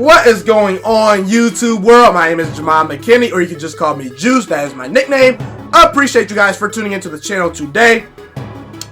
What is going on, YouTube world? My name is Ghiman McKinney, or you can just call me Juice. That is my nickname. I appreciate you guys for tuning into the channel today.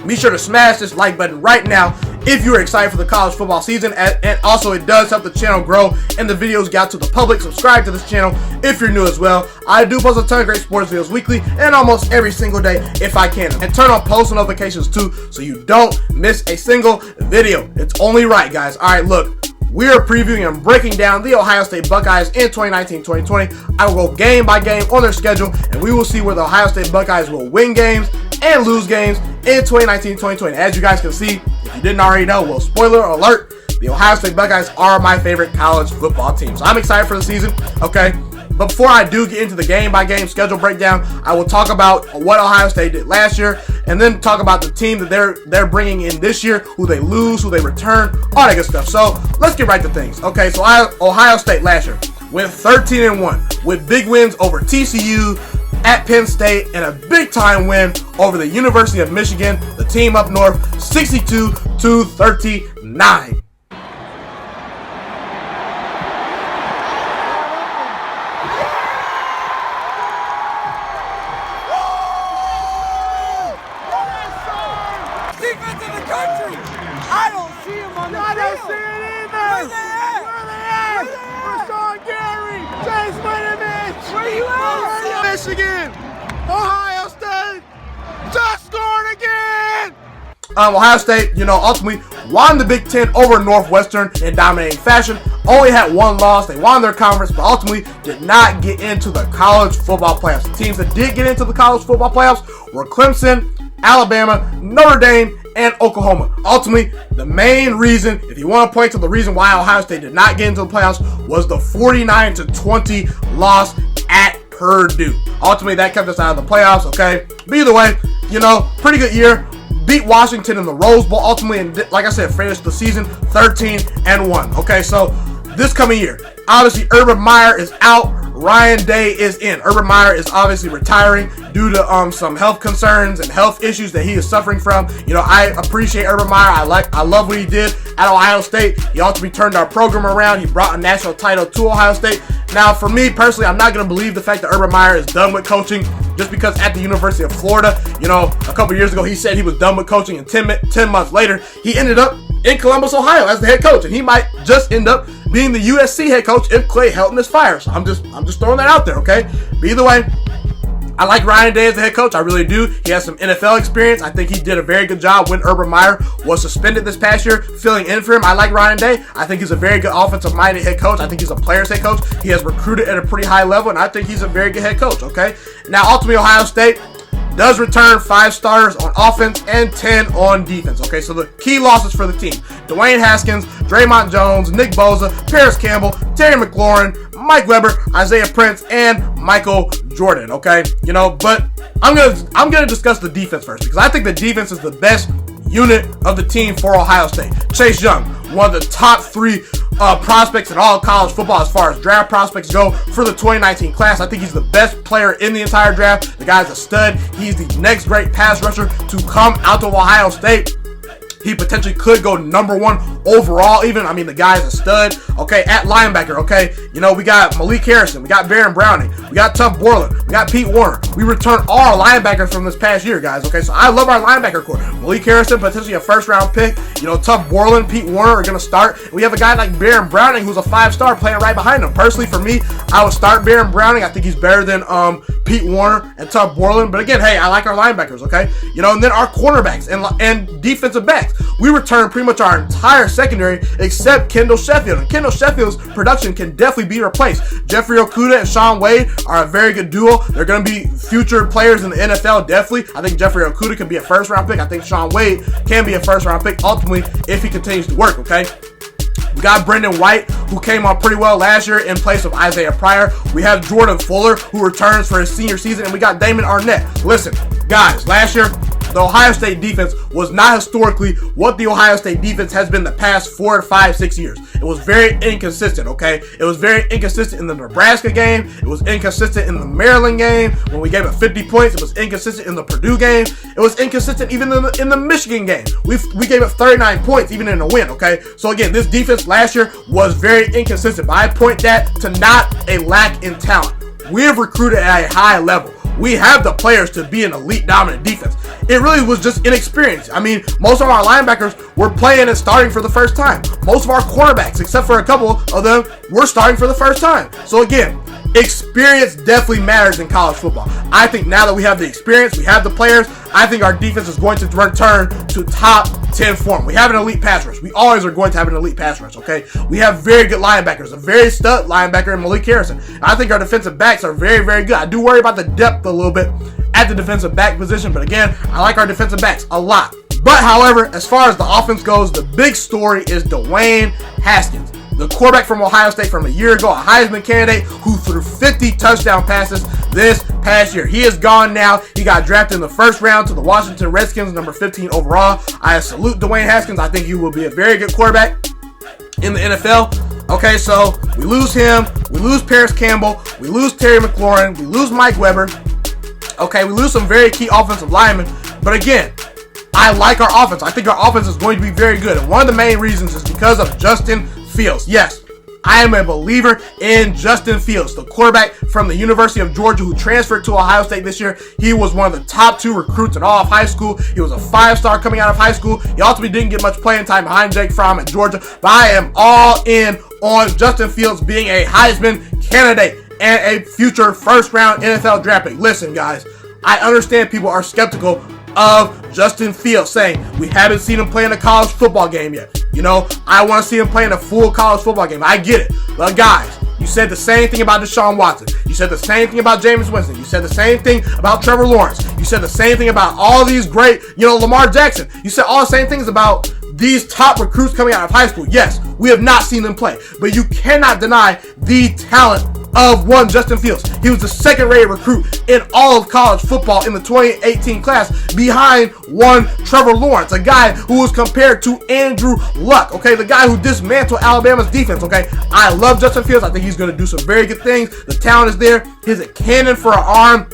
Be sure to smash this like button right now if you're excited for the college football season, and also it does help the channel grow and the videos get out to the public. Subscribe to this channel if you're new as well. I do post a ton of great sports videos weekly and almost every single day if I can. And turn on post notifications too so you don't miss a single video. It's only right, guys. Alright, look. We are previewing and breaking down the Ohio State Buckeyes in 2019-2020. I will go game by game on their schedule, and we will see where the Ohio State Buckeyes will win games and lose games in 2019-2020. As you guys can see, if you didn't already know, well, spoiler alert, the Ohio State Buckeyes are my favorite college football team. So I'm excited for the season, okay? But before I do get into the game-by-game schedule breakdown, I will talk about what Ohio State did last year, and then talk about the team that they're bringing in this year, who they lose, who they return, all that good stuff. So let's get right to things. Okay, so Ohio State last year went 13-1 with big wins over TCU, at Penn State, and a big-time win over the University of Michigan, the team up north, 62-39. Defense in the country. I don't see him on the field. I don't see it either. Where they at? Where they at? Deshaun Gary, Chase Winovich. Where you at? Michigan, Ohio State, just scored again. Ohio State, ultimately won the Big Ten over Northwestern in dominating fashion. Only had one loss. They won their conference, but ultimately did not get into the college football playoffs. The teams that did get into the college football playoffs were Clemson, Alabama, Notre Dame, and Oklahoma. Ultimately, the main reason, if you want to point to the reason why Ohio State did not get into the playoffs, was the 49-20 loss at Purdue. Ultimately, that kept us out of the playoffs, okay? But either way, pretty good year. Beat Washington in the Rose Bowl, ultimately, and like I said, finished the season 13-1. Okay, so this coming year, obviously, Urban Meyer is out. Ryan Day is in. Urban Meyer is obviously retiring due to some health concerns and health issues that he is suffering from. I appreciate Urban Meyer. I love what he did at Ohio State. He ultimately turned our program around. He brought a national title to Ohio State. Now, for me personally, I'm not going to believe the fact that Urban Meyer is done with coaching just because at the University of Florida, a couple years ago, he said he was done with coaching, and 10 months later, he ended up in Columbus, Ohio as the head coach, and he might just end up being the USC head coach if Clay Helton is fired. So I'm just throwing that out there, okay? But either way, I like Ryan Day as the head coach. I really do. He has some NFL experience. I think he did a very good job when Urban Meyer was suspended this past year, filling in for him. I like Ryan Day. I think he's a very good offensive-minded head coach. I think he's a player's head coach. He has recruited at a pretty high level, and I think he's a very good head coach, okay? Now, ultimately, Ohio State does return 5 starters on offense and 10 on defense. Okay, so the key losses for the team: Dwayne Haskins, Draymond Jones, Nick Bosa, Paris Campbell, Terry McLaurin, Mike Weber, Isaiah Prince, and Michael Jordan. Okay, but I'm gonna discuss the defense first, because I think the defense is the best unit of the team for Ohio State. Chase Young, one of the top 3 prospects in all college football as far as draft prospects go for the 2019 class. I think he's the best player in the entire draft. The guy's a stud. He's the next great pass rusher to come out of Ohio State. He potentially could go #1 overall even. I mean, the guy's a stud. Okay, at linebacker, okay, we got Malik Harrison, we got Baron Browning, we got Tuf Borland, we got Pete Warner. We returned all our linebackers from this past year, guys, okay? So I love our linebacker core. Malik Harrison, potentially a first-round pick. Tuf Borland, Pete Warner are going to start. We have a guy like Baron Browning, who's a 5-star, playing right behind him. Personally, for me, I would start Baron Browning. I think he's better than Pete Warner and Tuf Borland. But again, hey, I like our linebackers, okay? And then our cornerbacks and defensive backs. We returned pretty much our entire secondary except Kendall Sheffield. And Kendall Sheffield's production can definitely be replaced. Jeffrey Okudah and Shaun Wade are a very good duo. They're going to be future players in the NFL, definitely. I think Jeffrey Okudah can be a first-round pick. I think Shaun Wade can be a first-round pick, ultimately, if he continues to work, okay? We got Brendan White, who came on pretty well last year in place of Isaiah Pryor. We have Jordan Fuller, who returns for his senior season. And we got Damon Arnett. Listen, guys, last year, the Ohio State defense was not historically what the Ohio State defense has been the past 4 to 5, 6 years. It was very inconsistent, okay? It was very inconsistent in the Nebraska game. It was inconsistent in the Maryland game when we gave it 50 points. It was inconsistent in the Purdue game. It was inconsistent even in the Michigan game. We gave it 39 points even in a win, okay? So again, this defense last year was very inconsistent, but I point that to not a lack in talent. We have recruited at a high level. We have the players to be an elite dominant defense. It really was just inexperience. I mean, most of our linebackers were playing and starting for the first time. Most of our quarterbacks, except for a couple of them, were starting for the first time. So again, experience definitely matters in college football. I think now that we have the experience, we have the players, I think our defense is going to return to top 10 form. We have an elite pass rush. We always are going to have an elite pass rush, okay? We have very good linebackers, a very stud linebacker in Malik Harrison. I think our defensive backs are very, very good. I do worry about the depth a little bit at the defensive back position, but again, I like our defensive backs a lot. But however, as far as the offense goes, the big story is Dwayne Haskins, the quarterback from Ohio State from a year ago, a Heisman candidate who threw 50 touchdown passes this past year. He is gone now. He got drafted in the first round to the Washington Redskins, number 15 overall. I salute Dwayne Haskins. I think he will be a very good quarterback in the NFL. Okay, so we lose him. We lose Paris Campbell. We lose Terry McLaurin. We lose Mike Weber. Okay, we lose some very key offensive linemen. But again, I like our offense. I think our offense is going to be very good. And one of the main reasons is because of Justin Fields. Yes, I am a believer in Justin Fields, the quarterback from the University of Georgia who transferred to Ohio State this year. He was one of the top 2 recruits in all of high school. He was a 5-star coming out of high school. He ultimately didn't get much playing time behind Jake Fromm at Georgia, but I am all in on Justin Fields being a Heisman candidate and a future first-round NFL draft pick. Listen, guys, I understand people are skeptical of Justin Fields, saying we haven't seen him play in a college football game yet. You know, I want to see him play in a full college football game. I get it. But guys, you said the same thing about Deshaun Watson. You said the same thing about Jameis Winston. You said the same thing about Trevor Lawrence. You said the same thing about all these great, Lamar Jackson. You said all the same things about these top recruits coming out of high school. Yes, we have not seen them play, but you cannot deny the talent of one Justin Fields. He was the second-rated recruit in all of college football in the 2018 class behind one Trevor Lawrence, a guy who was compared to Andrew Luck, okay, the guy who dismantled Alabama's defense, okay. I love Justin Fields. I think he's going to do some very good things. The talent is there. He's a cannon for an arm.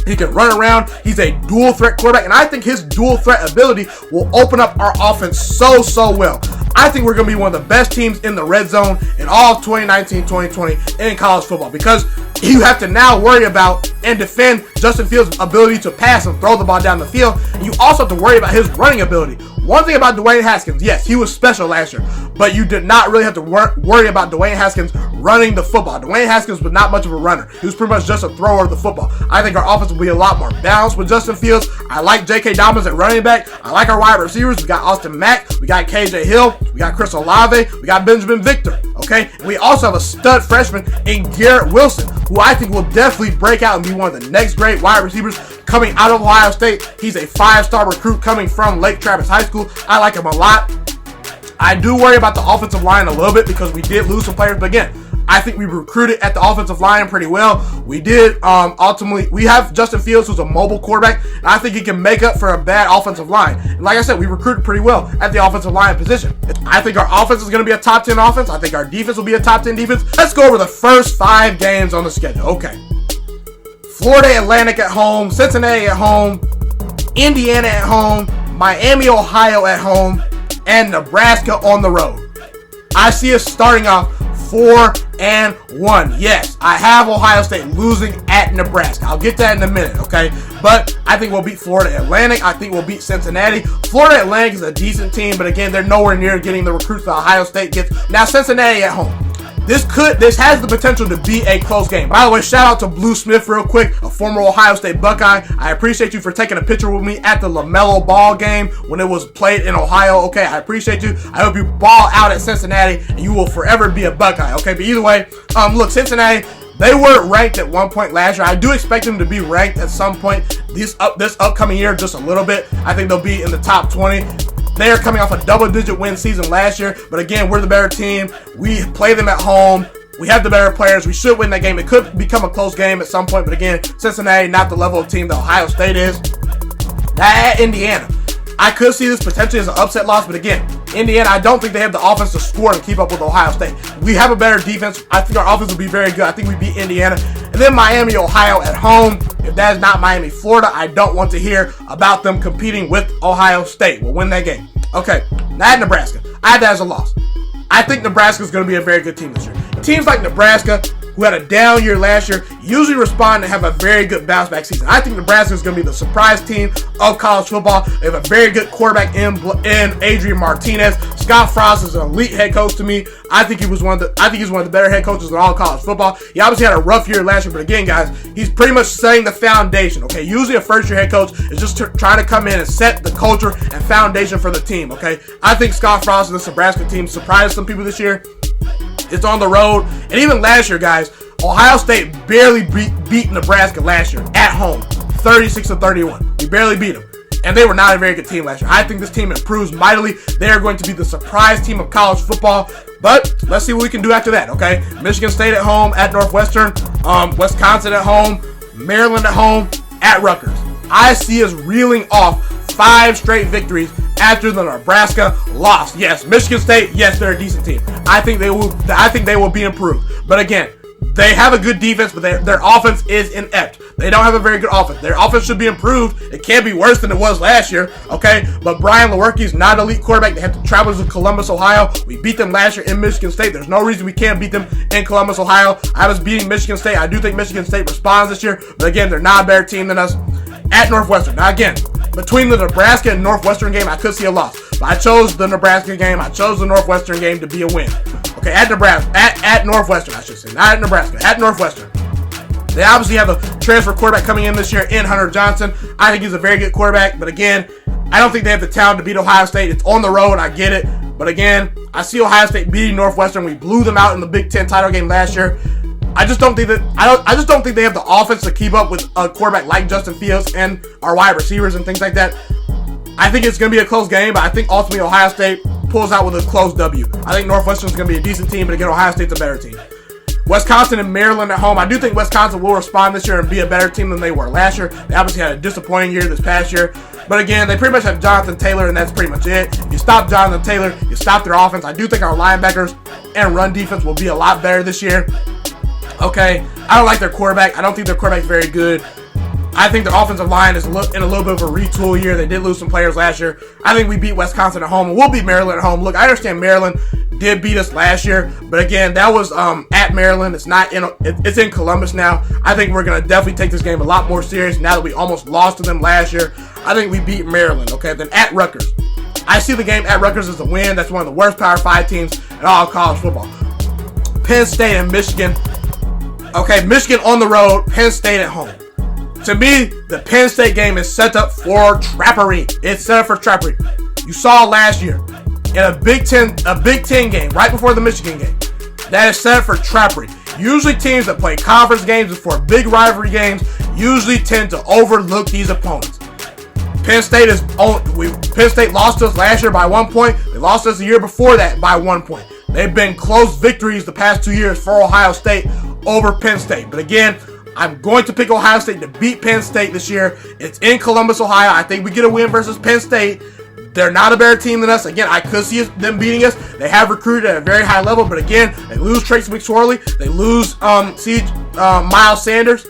He can run around. He's a dual threat quarterback, and I think his dual threat ability will open up our offense so well. I think we're going to be one of the best teams in the red zone in all of 2019-2020 in college football, because you have to now worry about and defend Justin Fields' ability to pass and throw the ball down the field, and you also have to worry about his running ability. One thing about Dwayne Haskins, yes, he was special last year, but you did not really have to worry about Dwayne Haskins running the football. Dwayne Haskins was not much of a runner. He was pretty much just a thrower of the football. I think our offense will be a lot more balanced with Justin Fields. I like J.K. Dobbins at running back. I like our wide receivers. We got Austin Mack. We got K.J. Hill. We got Chris Olave. We got Benjamin Victor. Okay? And we also have a stud freshman in Garrett Wilson, who I think will definitely break out and be one of the next great wide receivers coming out of Ohio State. He's a 5-star recruit coming from Lake Travis High School. I like him a lot. I do worry about the offensive line a little bit because we did lose some players, but again, I think we recruited at the offensive line pretty well. We did ultimately, we have Justin Fields, who's a mobile quarterback, and I think he can make up for a bad offensive line. And like I said, we recruited pretty well at the offensive line position. I think our offense is going to be a top 10 offense. I think our defense will be a top 10 defense. Let's go over the first 5 games on the schedule. Okay. Florida Atlantic at home, Cincinnati at home, Indiana at home, Miami, Ohio at home, and Nebraska on the road. I see us starting off 4-1. Yes, I have Ohio State losing at Nebraska. I'll get that in a minute, okay? But I think we'll beat Florida Atlantic. I think we'll beat Cincinnati. Florida Atlantic is a decent team, but again, they're nowhere near getting the recruits that Ohio State gets. Now, Cincinnati at home. This has the potential to be a close game. By the way, shout out to Blue Smith real quick, a former Ohio State Buckeye. I appreciate you for taking a picture with me at the LaMelo Ball game when it was played in Ohio. Okay, I appreciate you. I hope you ball out at Cincinnati and you will forever be a Buckeye. Okay, but either way, look, Cincinnati, they were ranked at one point last year. I do expect them to be ranked at some point this upcoming year, just a little bit. I think they'll be in the top 20. They are coming off a double-digit win season last year, but again, we're the better team. We play them at home. We have the better players. We should win that game. It could become a close game at some point, but again, Cincinnati, not the level of team that Ohio State is. At Indiana, I could see this potentially as an upset loss, but again, Indiana, I don't think they have the offense to score and keep up with Ohio State. We have a better defense. I think our offense will be very good. I think we beat Indiana. And then Miami, Ohio at home. If that is not Miami, Florida, I don't want to hear about them competing with Ohio State. We'll win that game. Okay, now at Nebraska. I had that as a loss. I think Nebraska is going to be a very good team this year. Teams like Nebraska, who had a down year last year, usually respond and have a very good bounce back season. I think Nebraska is going to be the surprise team of college football. They have a very good quarterback in Adrian Martinez. Scott Frost is an elite head coach to me. I think he's one of the better head coaches in all college football. He obviously had a rough year last year, but again, guys, he's pretty much setting the foundation. Okay, usually a first-year head coach is just trying to come in and set the culture and foundation for the team. Okay, I think Scott Frost and this Nebraska team surprised some people this year. It's on the road. And even last year, guys, Ohio State barely beat Nebraska last year at home, 36-31. We barely beat them. And they were not a very good team last year. I think this team improves mightily. They are going to be the surprise team of college football. But let's see what we can do after that, okay? Michigan State at home, at Northwestern. Wisconsin at home. Maryland at home, at Rutgers. I see us reeling off 5 straight victories after the Nebraska loss. Yes, Michigan State, yes, they're a decent team. I think they will be improved. But again, they have a good defense, but their offense is inept. They don't have a very good offense. Their offense should be improved. It can't be worse than it was last year, okay? But Brian Lewerke is not an elite quarterback. They have to travel to Columbus, Ohio. We beat them last year in Michigan State. There's no reason we can't beat them in Columbus, Ohio. I was beating Michigan State. I do think Michigan State responds this year, but again, they're not a better team than us. At Northwestern. Now again, between the Nebraska and Northwestern game, I could see a loss. But I chose the Nebraska game. I chose the Northwestern game to be a win. Okay, at Nebraska. At Northwestern, I should say. Not at Nebraska. At Northwestern. They obviously have a transfer quarterback coming in this year in Hunter Johnson. I think he's a very good quarterback. But again, I don't think they have the talent to beat Ohio State. It's on the road. I get it. But again, I see Ohio State beating Northwestern. We blew them out in the Big Ten title game last year. I just don't think they have the offense to keep up with a quarterback like Justin Fields and our wide receivers and things like that. I think it's going to be a close game, but I think ultimately Ohio State pulls out with a close W. I think Northwestern's going to be a decent team, but again, Ohio State's a better team. Wisconsin and Maryland at home. I do think Wisconsin will respond this year and be a better team than they were last year. They obviously had a disappointing year this past year. But again, they pretty much have Jonathan Taylor, and that's pretty much it. You stop Jonathan Taylor, you stop their offense. I do think our linebackers and run defense will be a lot better this year. Okay, I don't like their quarterback. I don't think their quarterback's very good. I think their offensive line is in a little bit of a retool year. They did lose some players last year. I think we beat Wisconsin at home, and we'll beat Maryland at home. Look, I understand Maryland did beat us last year, but again, that was at Maryland. It's in Columbus now. I think we're going to definitely take this game a lot more serious now that we almost lost to them last year. I think we beat Maryland, okay? Then at Rutgers. I see the game at Rutgers as a win. That's one of the worst Power 5 teams in all college football. Penn State and Michigan. Okay, Michigan on the road, Penn State at home. To me, the Penn State game is set up for trappery. It's set up for trappery. You saw last year in a Big Ten game, right before the Michigan game, that is set up for trappery. Usually teams that play conference games before big rivalry games usually tend to overlook these opponents. Penn State lost to us last year by 1 point. They lost us the year before that by 1 point. They've been close victories the past 2 years for Ohio State over Penn State. But again, I'm going to pick Ohio State to beat Penn State this year. It's in Columbus, Ohio. I think we get a win versus Penn State. They're not a better team than us. Again, I could see them beating us. They have recruited at a very high level, but again, they lose Tracy McSorley. They lose Miles Sanders.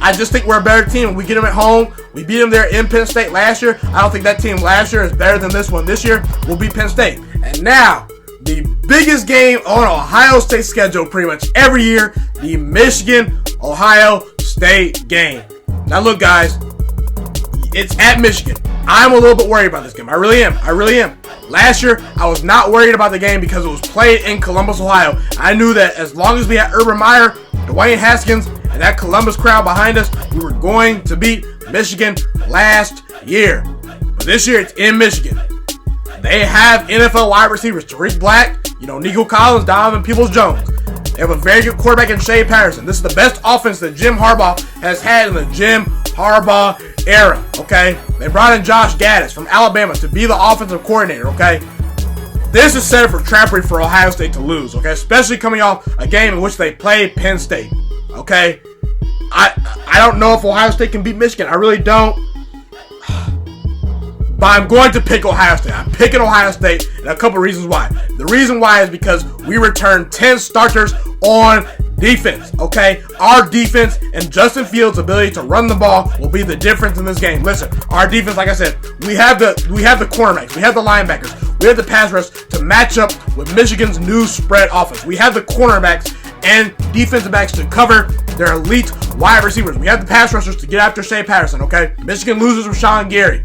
I just think we're a better team. We get them at home. We beat them there in Penn State last year. I don't think that team last year is better than this one this year. We'll beat Penn State. And now, the biggest game on Ohio State's schedule pretty much every year, the Michigan-Ohio State game. Now look, guys, it's at Michigan. I'm a little bit worried about this game. I really am. Last year, I was not worried about the game because it was played in Columbus, Ohio. I knew that as long as we had Urban Meyer, Dwayne Haskins, and that Columbus crowd behind us, we were going to beat Michigan last year. But this year, it's in Michigan. They have NFL wide receivers, Tariq Black, Nico Collins, Donovan Peoples-Jones. They have a very good quarterback in Shea Patterson. This is the best offense that Jim Harbaugh has had in the Jim Harbaugh era, okay? They brought in Josh Gaddis from Alabama to be the offensive coordinator, okay? This is set up for trappery for Ohio State to lose, okay? Especially coming off a game in which they played Penn State, okay? I don't know if Ohio State can beat Michigan. I really don't. but I'm going to pick Ohio State. I'm picking Ohio State, and a couple reasons why. The reason why is because we returned 10 starters on defense, okay? Our defense and Justin Fields' ability to run the ball will be the difference in this game. Listen, our defense, like I said, we have the cornerbacks, we have the linebackers, we have the pass rush to match up with Michigan's new spread offense. We have the cornerbacks and defensive backs to cover their elite wide receivers. We have the pass rushers to get after Shea Patterson, okay? Michigan loses Rashawn Gary.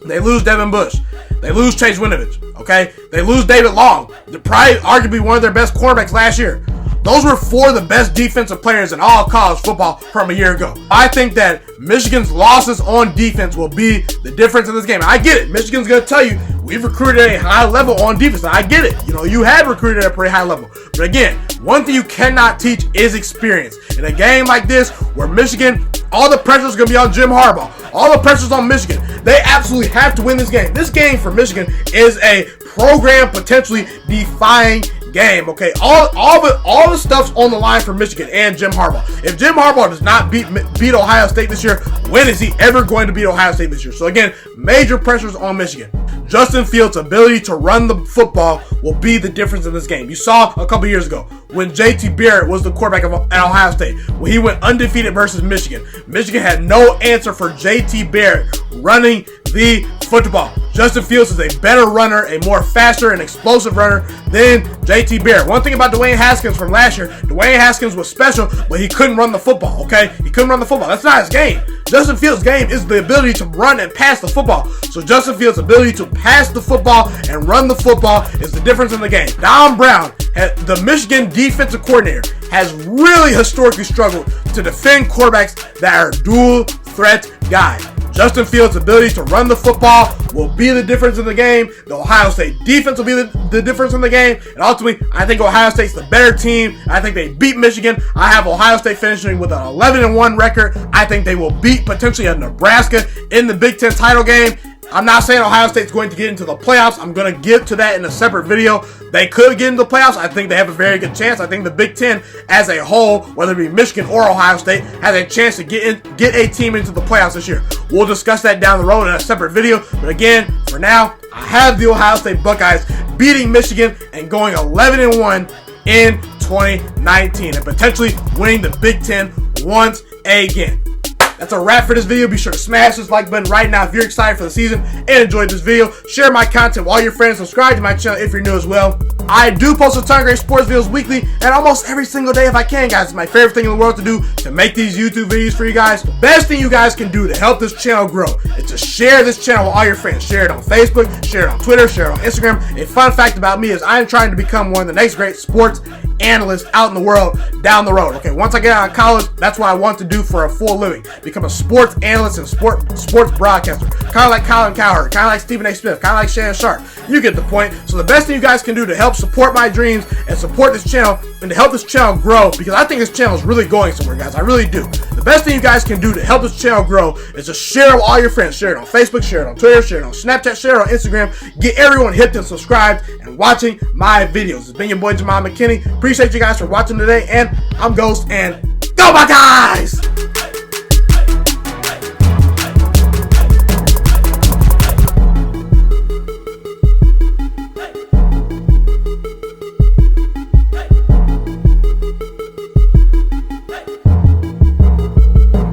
They lose Devin Bush. They lose Chase Winovich, okay? They lose David Long, probably arguably one of their best cornerbacks last year. Those were 4 of the best defensive players in all college football from a year ago. I think that Michigan's losses on defense will be the difference in this game. I get it. Michigan's going to tell you, we've recruited at a high level on defense. I get it. You know, you have recruited at a pretty high level. But again, one thing you cannot teach is experience. In a game like this, where Michigan, all the pressure is going to be on Jim Harbaugh. All the pressure is on Michigan. They absolutely have to win this game. This game for Michigan is a program potentially defying game, okay? All the stuff's on the line for Michigan and Jim Harbaugh. If Jim Harbaugh does not beat Ohio State this year, when is he ever going to beat Ohio State this year? So again, major pressures on Michigan. Justin Fields' ability to run the football will be the difference in this game. You saw a couple years ago when JT Barrett was the quarterback at Ohio State, when he went undefeated versus Michigan. Michigan had no answer for JT Barrett running the football. Justin Fields is a better runner, a more faster and explosive runner than JT Barrett. One thing about Dwayne Haskins from last year, Dwayne Haskins was special, but he couldn't run the football, okay? He couldn't run the football. That's not his game. Justin Fields' game is the ability to run and pass the football. So Justin Fields' ability to pass the football and run the football is the difference in the game. Don Brown, the Michigan defensive coordinator, has really historically struggled to defend quarterbacks that are dual threat guys. Justin Fields' ability to run the football will be the difference in the game. The Ohio State defense will be the difference in the game. And ultimately, I think Ohio State's the better team. I think they beat Michigan. I have Ohio State finishing with an 11-1 record. I think they will beat potentially a Nebraska in the Big Ten title game. I'm not saying Ohio State's going to get into the playoffs. I'm going to get to that in a separate video. They could get into the playoffs. I think they have a very good chance. I think the Big Ten as a whole, whether it be Michigan or Ohio State, has a chance to get a team into the playoffs this year. We'll discuss that down the road in a separate video. But again, for now, I have the Ohio State Buckeyes beating Michigan and going 11-1 in 2019 and potentially winning the Big Ten once again. That's a wrap for this video. Be sure to smash this like button right now if you're excited for the season and enjoyed this video. Share my content with all your friends. Subscribe to my channel if you're new as well. I do post a ton of great sports videos weekly and almost every single day if I can, guys. It's my favorite thing in the world to do to make these YouTube videos for you guys. The best thing you guys can do to help this channel grow is to share this channel with all your friends. Share it on Facebook, share it on Twitter, share it on Instagram. A fun fact about me is I am trying to become one of the next great sports analyst out in the world down the road. Okay, once I get out of college, that's what I want to do for a full living. Become a sports analyst and sports broadcaster. Kind of like Colin Cowherd, kind of like Stephen A. Smith, kind of like Shannon Sharp. You get the point. So the best thing you guys can do to help support my dreams and support this channel and to help this channel grow, because I think this channel is really going somewhere, guys. I really do. The best thing you guys can do to help this channel grow is to share it with all your friends. Share it on Facebook, share it on Twitter, share it on Snapchat, share it on Instagram. Get everyone hit and subscribed and watching my videos. It's been your boy Ghiman Mckinney. Appreciate you guys for watching today, and I'm Ghost, and go Buckeyes!